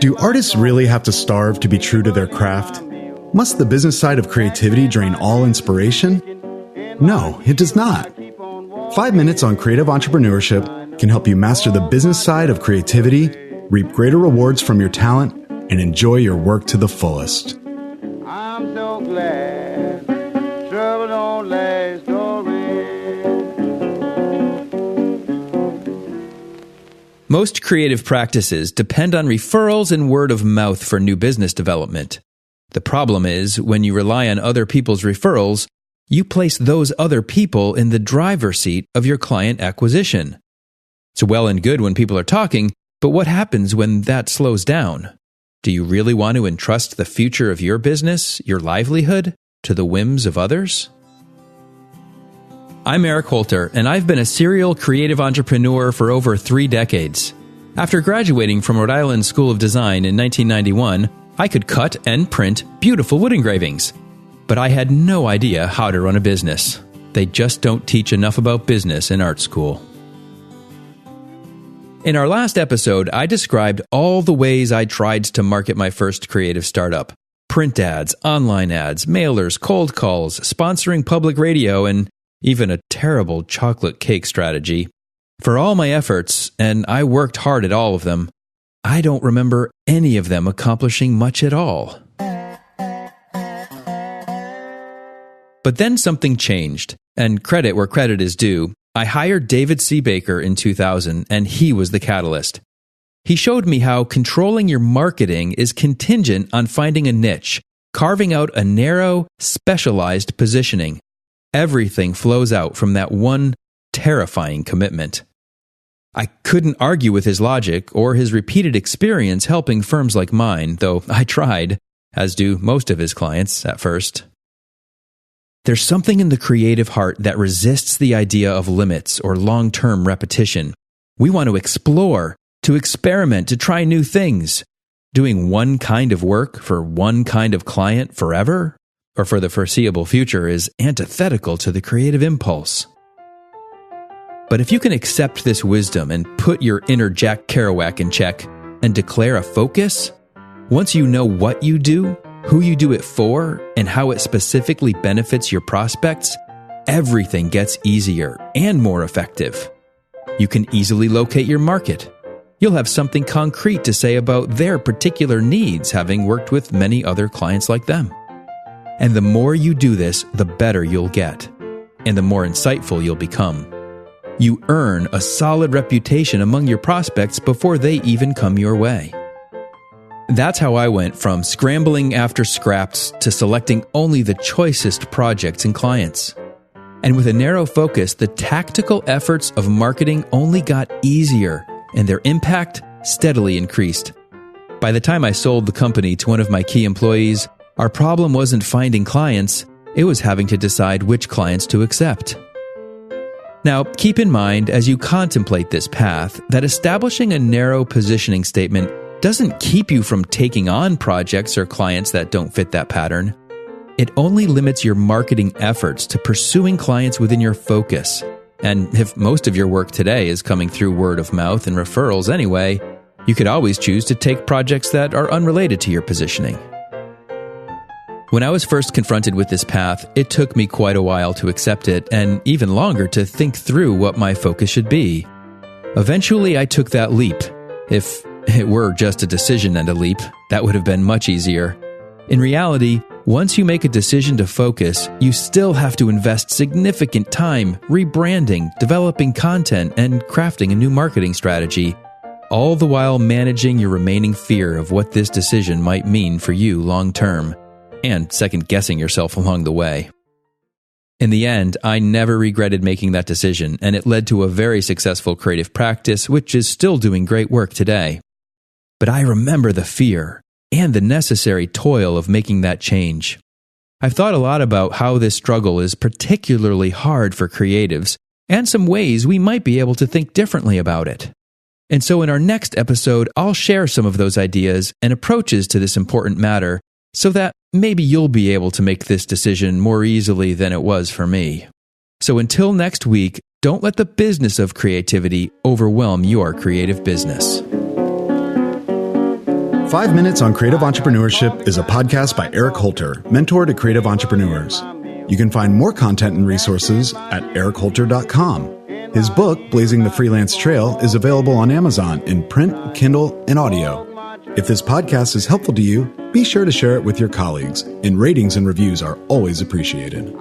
Do artists really have to starve to be true to their craft? Must the business side of creativity drain all inspiration? No, it does not. 5 minutes on creative entrepreneurship can help you master the business side of creativity, reap greater rewards from your talent, and enjoy your work to the fullest. I'm so glad trouble don't last always. Most creative practices depend on referrals and word of mouth for new business development. The problem is, when you rely on other people's referrals, you place those other people in the driver's seat of your client acquisition. It's well and good when people are talking, but what happens when that slows down? Do you really want to entrust the future of your business, your livelihood, to the whims of others? I'm Eric Holter, and I've been a serial creative entrepreneur for over 3 decades. After graduating from Rhode Island School of Design in 1991, I could cut and print beautiful wood engravings. But I had no idea how to run a business. They just don't teach enough about business in art school. In our last episode, I described all the ways I tried to market my first creative startup. Print ads, online ads, mailers, cold calls, sponsoring public radio, and even a terrible chocolate cake strategy. For all my efforts, and I worked hard at all of them, I don't remember any of them accomplishing much at all. But then something changed, and credit where credit is due. I hired David C. Baker in 2000, and he was the catalyst. He showed me how controlling your marketing is contingent on finding a niche, carving out a narrow, specialized positioning. Everything flows out from that one terrifying commitment. I couldn't argue with his logic or his repeated experience helping firms like mine, though I tried, as do most of his clients at first. There's something in the creative heart that resists the idea of limits or long-term repetition. We want to explore, to experiment, to try new things. Doing one kind of work for one kind of client forever, or for the foreseeable future, is antithetical to the creative impulse. But if you can accept this wisdom and put your inner Jack Kerouac in check and declare a focus, once you know what you do, who you do it for, and how it specifically benefits your prospects, everything gets easier and more effective. You can easily locate your market. You'll have something concrete to say about their particular needs, having worked with many other clients like them. And the more you do this, the better you'll get, and the more insightful you'll become. You earn a solid reputation among your prospects before they even come your way. That's how I went from scrambling after scraps to selecting only the choicest projects and clients. And with a narrow focus, the tactical efforts of marketing only got easier, and their impact steadily increased. By the time I sold the company to one of my key employees, our problem wasn't finding clients, it was having to decide which clients to accept. Now, keep in mind as you contemplate this path that establishing a narrow positioning statement doesn't keep you from taking on projects or clients that don't fit that pattern. It only limits your marketing efforts to pursuing clients within your focus. And if most of your work today is coming through word of mouth and referrals anyway, you could always choose to take projects that are unrelated to your positioning. When I was first confronted with this path, it took me quite a while to accept it, and even longer to think through what my focus should be. Eventually, I took that leap. If it were just a decision and a leap, that would have been much easier. In reality, once you make a decision to focus, you still have to invest significant time rebranding, developing content, and crafting a new marketing strategy, all the while managing your remaining fear of what this decision might mean for you long term, and second-guessing yourself along the way. In the end, I never regretted making that decision, and it led to a very successful creative practice, which is still doing great work today. But I remember the fear and the necessary toil of making that change. I've thought a lot about how this struggle is particularly hard for creatives, and some ways we might be able to think differently about it. And so in our next episode, I'll share some of those ideas and approaches to this important matter, so that maybe you'll be able to make this decision more easily than it was for me. So until next week, don't let the business of creativity overwhelm your creative business. 5 Minutes on Creative Entrepreneurship is a podcast by Eric Holter, mentor to creative entrepreneurs. You can find more content and resources at erichholter.com. His book, Blazing the Freelance Trail, is available on Amazon in print, Kindle, and audio. If this podcast is helpful to you, be sure to share it with your colleagues, and ratings and reviews are always appreciated.